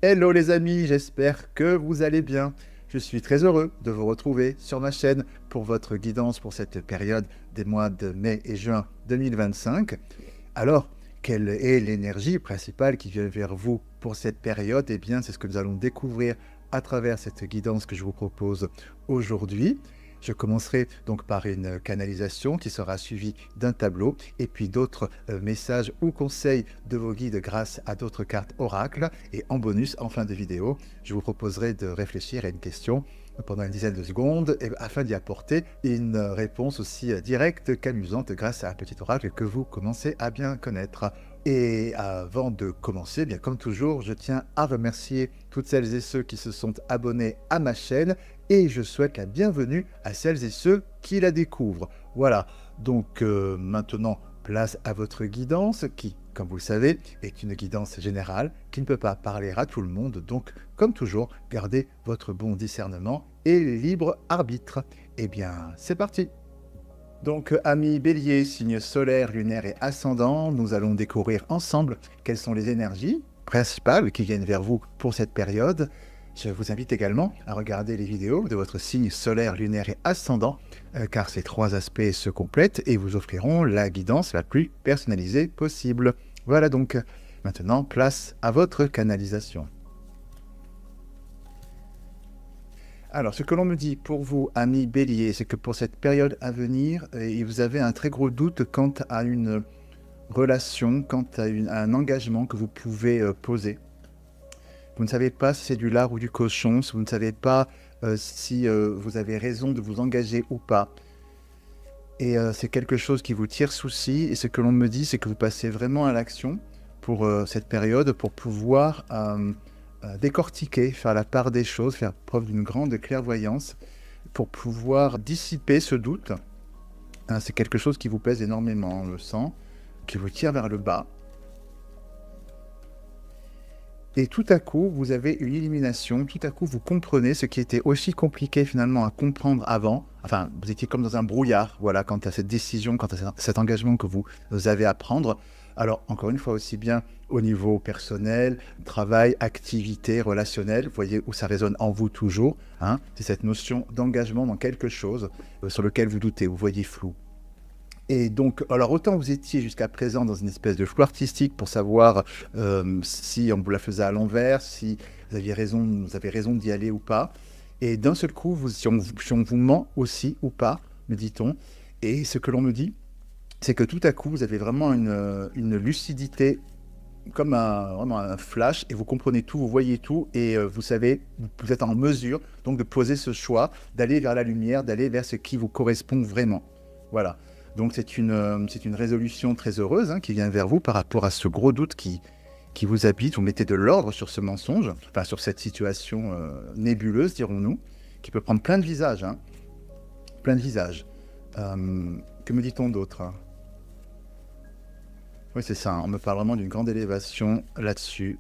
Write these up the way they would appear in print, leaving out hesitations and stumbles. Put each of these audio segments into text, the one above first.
Hello les amis, j'espère que vous allez bien. Je suis très heureux de vous retrouver sur ma chaîne pour votre guidance pour cette période des mois de mai et juin 2025. Alors, quelle est l'énergie principale qui vient vers vous pour cette période? Eh bien, c'est ce que nous allons découvrir à travers cette guidance que je vous propose aujourd'hui. Je commencerai donc par une canalisation qui sera suivie d'un tableau et puis d'autres messages ou conseils de vos guides grâce à d'autres cartes oracles. Et en bonus, en fin de vidéo, je vous proposerai de réfléchir à une question pendant une dizaine de secondes afin d'y apporter une réponse aussi directe qu'amusante grâce à un petit oracle que vous commencez à bien connaître. Et avant de commencer, bien comme toujours, je tiens à remercier toutes celles et ceux qui se sont abonnés à ma chaîne et je souhaite la bienvenue à celles et ceux qui la découvrent. Voilà, donc maintenant, place à votre guidance qui, comme vous le savez, est une guidance générale qui ne peut pas parler à tout le monde. Donc, comme toujours, gardez votre bon discernement et libre arbitre. Eh bien, c'est parti! Donc, amis Bélier, signe solaire, lunaire et ascendant, nous allons découvrir ensemble quelles sont les énergies principales qui viennent vers vous pour cette période. Je vous invite également à regarder les vidéos de votre signe solaire, lunaire et ascendant, car ces trois aspects se complètent et vous offriront la guidance la plus personnalisée possible. Voilà donc, maintenant, place à votre canalisation. Alors, ce que l'on me dit pour vous, amis Bélier, c'est que pour cette période à venir, vous avez un très gros doute quant à une relation, quant à un engagement que vous pouvez poser. Vous ne savez pas si c'est du lard ou du cochon, vous ne savez pas si vous avez raison de vous engager ou pas. Et c'est quelque chose qui vous tire souci. Et ce que l'on me dit, c'est que vous passez vraiment à l'action pour cette période, pour pouvoir décortiquer, faire la part des choses, faire preuve d'une grande clairvoyance, pour pouvoir dissiper ce doute. C'est quelque chose qui vous pèse énormément, on le sent, qui vous tire vers le bas. Et tout à coup, vous avez une illumination, tout à coup, vous comprenez ce qui était aussi compliqué finalement à comprendre avant. Enfin, vous étiez comme dans un brouillard, voilà, quant à cette décision, quant à cet engagement que vous avez à prendre. Alors, encore une fois, aussi bien au niveau personnel, travail, activité, relationnel, vous voyez où ça résonne en vous toujours, hein, c'est cette notion d'engagement dans quelque chose sur lequel vous doutez, vous voyez flou. Et donc, alors autant vous étiez jusqu'à présent dans une espèce de flou artistique pour savoir si on vous la faisait à l'envers, si vous avez raison d'y aller ou pas. Et d'un seul coup, si on vous ment aussi ou pas, me dit-on. Et ce que l'on me dit, c'est que tout à coup, vous avez vraiment une lucidité, comme vraiment un flash, et vous comprenez tout, vous voyez tout, et vous savez, vous êtes en mesure donc de poser ce choix, d'aller vers la lumière, d'aller vers ce qui vous correspond vraiment. Voilà. Donc c'est une résolution très heureuse qui vient vers vous par rapport à ce gros doute qui vous habite. Vous mettez de l'ordre sur ce mensonge, enfin sur cette situation nébuleuse, dirons-nous, qui peut prendre plein de visages. Plein de visages. Que me dit-on d'autre? Oui, c'est ça. On me parle vraiment d'une grande élévation là-dessus.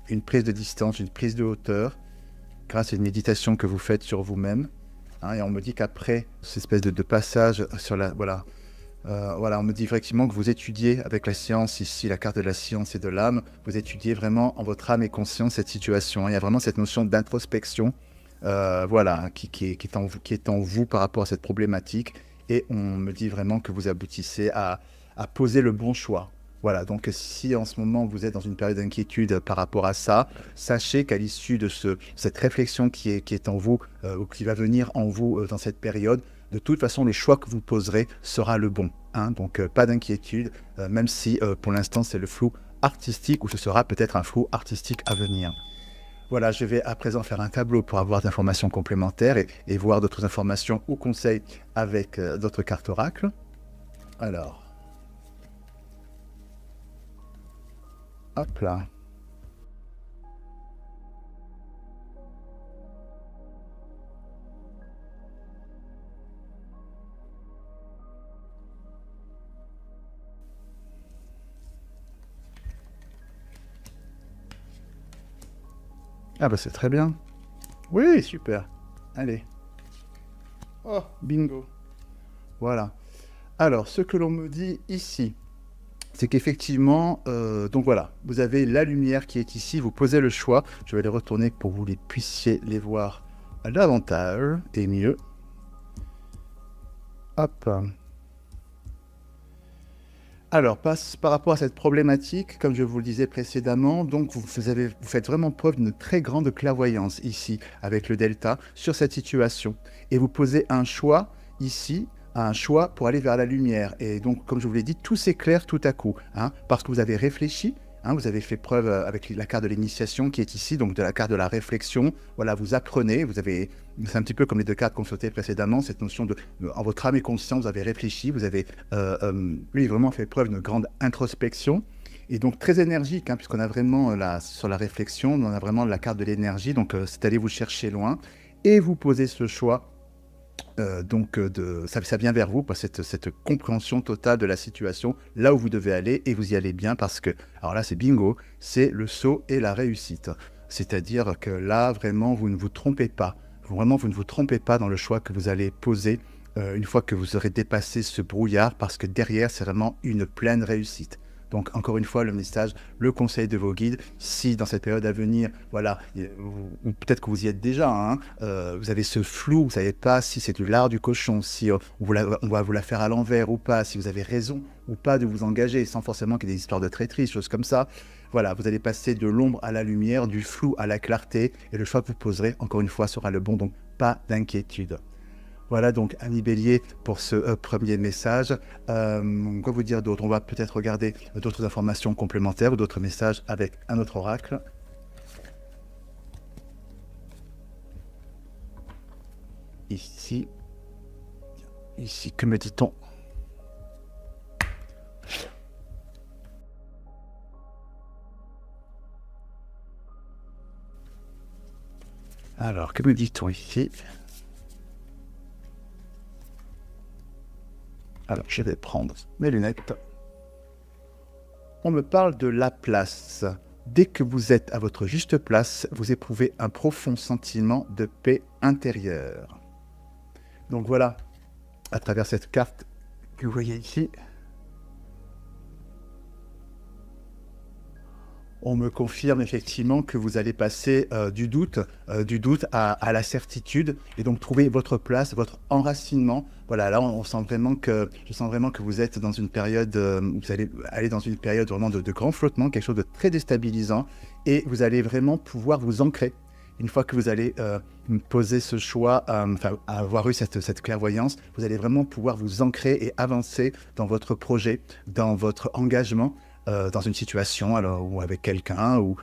Une prise de distance, une prise de hauteur, grâce à une méditation que vous faites sur vous-même. Et on me dit qu'après cette espèce de passage sur la... Voilà, on me dit effectivement que vous étudiez avec la science, ici la carte de la science et de l'âme, vous étudiez vraiment en votre âme et conscience cette situation. Il y a vraiment cette notion d'introspection qui est en vous par rapport à cette problématique. Et on me dit vraiment que vous aboutissez à poser le bon choix. Voilà, donc si en ce moment vous êtes dans une période d'inquiétude par rapport à ça, sachez qu'à l'issue de cette réflexion qui est en vous, ou qui va venir en vous dans cette période, de toute façon, les choix que vous poserez sera le bon. Donc, pas d'inquiétude, même si pour l'instant, c'est le flou artistique, ou ce sera peut-être un flou artistique à venir. Voilà, je vais à présent faire un tableau pour avoir d'informations complémentaires et voir d'autres informations ou conseils avec d'autres cartes oracles. Alors, hop là. Ah bah c'est très bien. Oui, super. Allez. Oh, bingo. Voilà. Alors, ce que l'on me dit ici, c'est qu'effectivement, donc voilà, vous avez la lumière qui est ici, vous posez le choix. Je vais les retourner pour que vous puissiez les voir davantage et mieux. Hop. Alors, par rapport à cette problématique, comme je vous le disais précédemment, donc vous faites vraiment preuve d'une très grande clairvoyance ici, avec le delta, sur cette situation. Et vous posez un choix ici, un choix pour aller vers la lumière. Et donc, comme je vous l'ai dit, tout s'éclaire tout à coup, hein, parce que vous avez réfléchi, hein, vous avez fait preuve avec la carte de l'initiation qui est ici, donc de la carte de la réflexion. Voilà, vous apprenez, c'est un petit peu comme les deux cartes qu'on sautait précédemment, cette notion de, en votre âme et conscience, vous avez réfléchi, vous avez lui vraiment fait preuve d'une grande introspection. Et donc très énergique, hein, puisqu'on a vraiment sur la réflexion, on a vraiment la carte de l'énergie, donc c'est aller vous chercher loin, et vous posez ce choix. Ça vient vers vous, cette compréhension totale de la situation, là où vous devez aller, et vous y allez bien parce que, alors là c'est bingo, c'est le saut et la réussite. C'est-à-dire que là, vraiment, vous ne vous trompez pas. Vraiment, vous ne vous trompez pas dans le choix que vous allez poser une fois que vous aurez dépassé ce brouillard, parce que derrière, c'est vraiment une pleine réussite. Donc, encore une fois, le message, le conseil de vos guides, si dans cette période à venir, voilà, ou peut-être que vous y êtes déjà, hein, vous avez ce flou, vous ne savez pas si c'est du lard du cochon, si on va vous la faire à l'envers ou pas, si vous avez raison ou pas de vous engager, sans forcément qu'il y ait des histoires de traîtrise, choses comme ça. Voilà, vous allez passer de l'ombre à la lumière, du flou à la clarté, et le choix que vous poserez, encore une fois, sera le bon, donc pas d'inquiétude. Voilà donc, ami Bélier, pour ce premier message. Quoi vous dire d'autre? On va peut-être regarder d'autres informations complémentaires ou d'autres messages avec un autre oracle. Ici, que me dit-on? Alors, que me dit-on ici? Alors, je vais prendre mes lunettes. On me parle de la place. Dès que vous êtes à votre juste place, vous éprouvez un profond sentiment de paix intérieure. Donc voilà, à travers cette carte que vous voyez ici, on me confirme effectivement que vous allez passer du doute à la certitude, et donc trouver votre place, votre enracinement. Voilà, là je sens vraiment que vous êtes dans une période, vous allez aller dans une période vraiment de grand flottement, quelque chose de très déstabilisant, et vous allez vraiment pouvoir vous ancrer. Une fois que vous allez poser ce choix, avoir eu cette clairvoyance, vous allez vraiment pouvoir vous ancrer et avancer dans votre projet, dans votre engagement, dans une situation, alors, ou avec quelqu'un, ou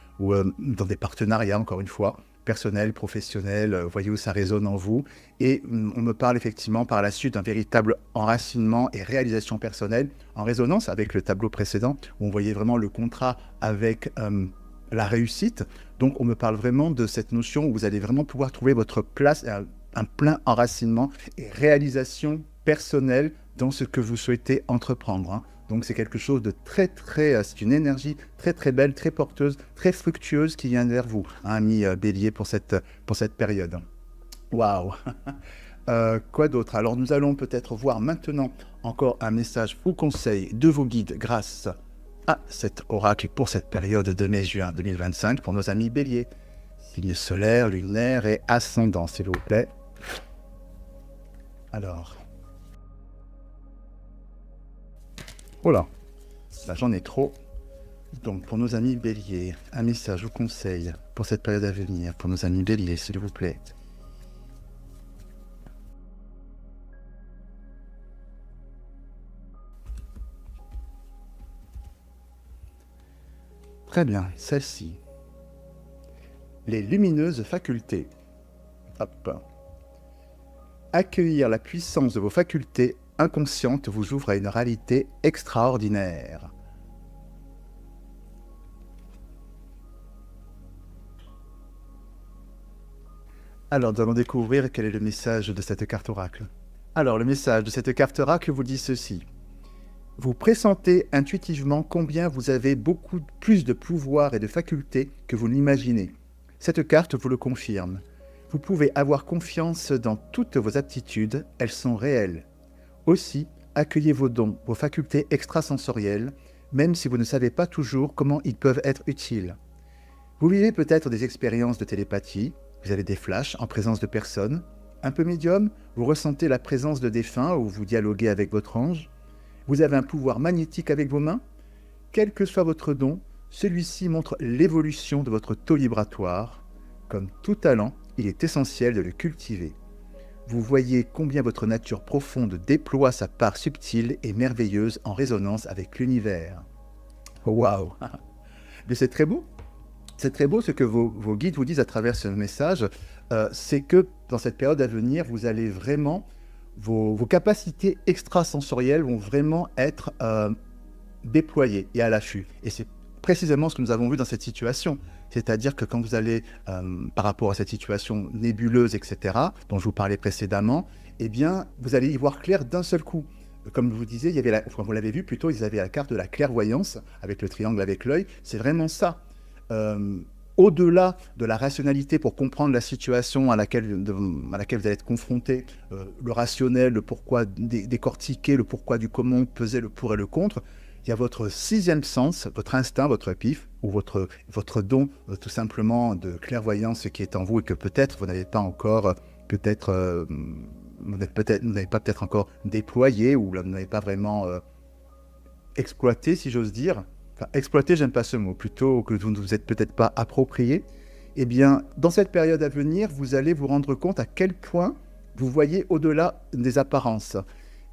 dans des partenariats, encore une fois, personnels, professionnels, voyez où ça résonne en vous. Et on me parle effectivement par la suite d'un véritable enracinement et réalisation personnelle, en résonance avec le tableau précédent, où on voyait vraiment le contrat avec la réussite. Donc on me parle vraiment de cette notion où vous allez vraiment pouvoir trouver votre place, un plein enracinement et réalisation personnelle dans ce que vous souhaitez entreprendre, hein. Donc c'est quelque chose de c'est une énergie très belle, très porteuse, très fructueuse qui vient vers vous, hein, ami Bélier, pour cette période. Waouh. Quoi d'autre? Alors nous allons peut-être voir maintenant encore un message ou conseil de vos guides grâce à cet oracle pour cette période de mai-juin 2025 pour nos amis Bélier. Signe solaire, lunaire et ascendant, s'il vous plaît. Alors... Oh là j'en ai trop. Donc, pour nos amis Bélier, un message ou conseil pour cette période à venir, pour nos amis Bélier, s'il vous plaît. Très bien, celle-ci. Les lumineuses facultés. Hop. Accueillir la puissance de vos facultés inconsciente vous ouvre à une réalité extraordinaire. Alors, nous allons découvrir quel est le message de cette carte oracle. Alors, le message de cette carte oracle vous dit ceci. Vous pressentez intuitivement combien vous avez beaucoup plus de pouvoir et de facultés que vous l'imaginez. Cette carte vous le confirme. Vous pouvez avoir confiance dans toutes vos aptitudes, elles sont réelles. Aussi, accueillez vos dons, vos facultés extrasensorielles, même si vous ne savez pas toujours comment ils peuvent être utiles. Vous vivez peut-être des expériences de télépathie, vous avez des flashs en présence de personnes. Un peu médium, vous ressentez la présence de défunts ou vous dialoguez avec votre ange. Vous avez un pouvoir magnétique avec vos mains. Quel que soit votre don, celui-ci montre l'évolution de votre taux vibratoire. Comme tout talent, il est essentiel de le cultiver. Vous voyez combien votre nature profonde déploie sa part subtile et merveilleuse en résonance avec l'univers. Waouh! Mais c'est très beau. C'est très beau ce que vos guides vous disent à travers ce message. C'est que dans cette période à venir, vous allez vraiment, vos capacités extrasensorielles vont vraiment être déployées et à l'affût. Et c'est précisément ce que nous avons vu dans cette situation. C'est-à-dire que quand vous allez, par rapport à cette situation nébuleuse, etc., dont je vous parlais précédemment, eh bien, vous allez y voir clair d'un seul coup. Comme je vous disais, il y avait vous l'avez vu plutôt, ils avaient la carte de la clairvoyance, avec le triangle avec l'œil. C'est vraiment ça. Au-delà de la rationalité pour comprendre la situation à laquelle vous allez être confronté, le rationnel, le pourquoi décortiquer, le pourquoi du comment, peser le pour et le contre, il y a votre sixième sens, votre instinct, votre épiphe, ou votre don tout simplement de clairvoyance qui est en vous et que peut-être vous n'avez pas encore, vous n'avez pas peut-être encore déployé ou vous n'avez pas vraiment exploité, si j'ose dire. Enfin, exploiter, j'aime pas ce mot, plutôt que vous ne vous êtes peut-être pas approprié. Eh bien, dans cette période à venir, vous allez vous rendre compte à quel point vous voyez au-delà des apparences.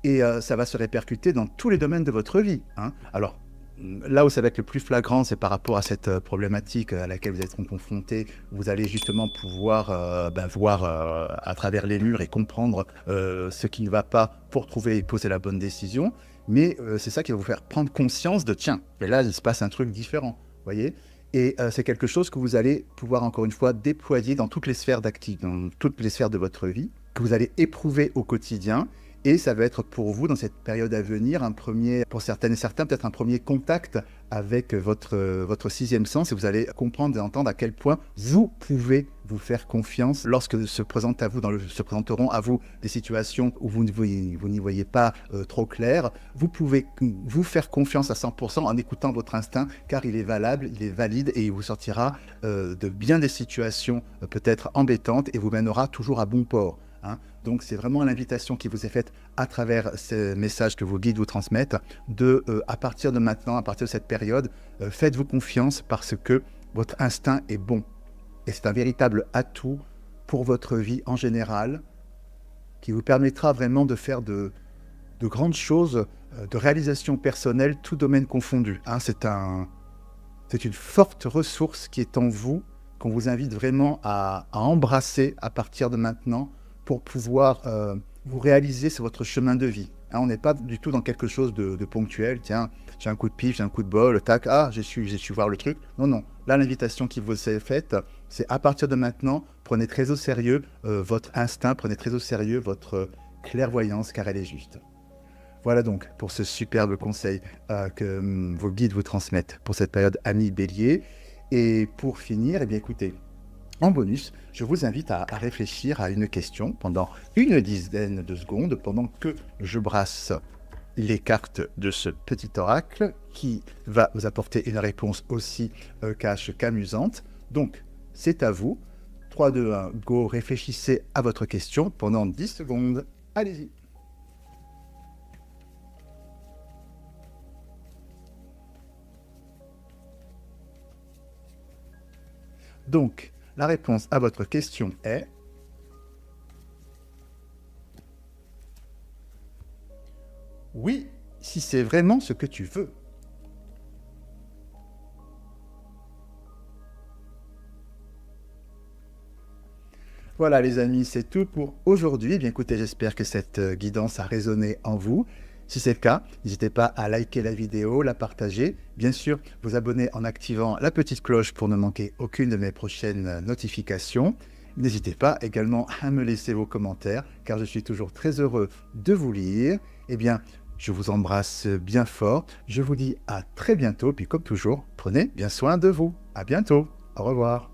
Et ça va se répercuter dans tous les domaines de votre vie. Hein. Alors, là où ça va être le plus flagrant, c'est par rapport à cette problématique à laquelle vous êtes confronté. Vous allez justement pouvoir voir à travers les murs et comprendre ce qui ne va pas pour trouver et poser la bonne décision. Mais c'est ça qui va vous faire prendre conscience de tiens, mais là il se passe un truc différent, voyez. Et c'est quelque chose que vous allez pouvoir encore une fois déployer dans toutes les sphères d'activité, dans toutes les sphères de votre vie, que vous allez éprouver au quotidien. Et ça va être pour vous, dans cette période à venir, pour certaines et certains, peut-être un premier contact avec votre sixième sens. Et vous allez comprendre et entendre à quel point vous pouvez vous faire confiance lorsque se présenteront à vous des situations où vous n'y voyez pas trop clair. Vous pouvez vous faire confiance à 100% en écoutant votre instinct, car il est valable, il est valide et il vous sortira de bien des situations peut-être embêtantes et vous mènera toujours à bon port. Hein. Donc c'est vraiment l'invitation qui vous est faite à travers ces messages que vos guides vous transmettent, à partir de maintenant, à partir de cette période, faites-vous confiance parce que votre instinct est bon. Et c'est un véritable atout pour votre vie en général, qui vous permettra vraiment de faire de grandes choses, de réalisation personnelle, tout domaine confondu. Hein. C'est une forte ressource qui est en vous, qu'on vous invite vraiment à embrasser à partir de maintenant, pour pouvoir vous réaliser sur votre chemin de vie. Hein, on n'est pas du tout dans quelque chose de ponctuel. Tiens, j'ai un coup de pif, j'ai un coup de bol, tac, j'ai su voir le truc. Non, non. Là, l'invitation qui vous est faite, c'est à partir de maintenant, prenez très au sérieux votre instinct, prenez très au sérieux votre clairvoyance, car elle est juste. Voilà donc pour ce superbe conseil que vos guides vous transmettent pour cette période Amis Bélier. Et pour finir, eh bien écoutez, en bonus, je vous invite à réfléchir à une question pendant une dizaine de secondes pendant que je brasse les cartes de ce petit oracle qui va vous apporter une réponse aussi cash qu'amusante. Donc, c'est à vous. 3, 2, 1, go, réfléchissez à votre question pendant 10 secondes. Allez-y. Donc, la réponse à votre question est oui, si c'est vraiment ce que tu veux. Voilà les amis, c'est tout pour aujourd'hui. Bien écoutez, j'espère que cette guidance a résonné en vous. Si c'est le cas, n'hésitez pas à liker la vidéo, la partager. Bien sûr, vous abonner en activant la petite cloche pour ne manquer aucune de mes prochaines notifications. N'hésitez pas également à me laisser vos commentaires, car je suis toujours très heureux de vous lire. Eh bien, je vous embrasse bien fort. Je vous dis à très bientôt. Puis comme toujours, prenez bien soin de vous. À bientôt. Au revoir.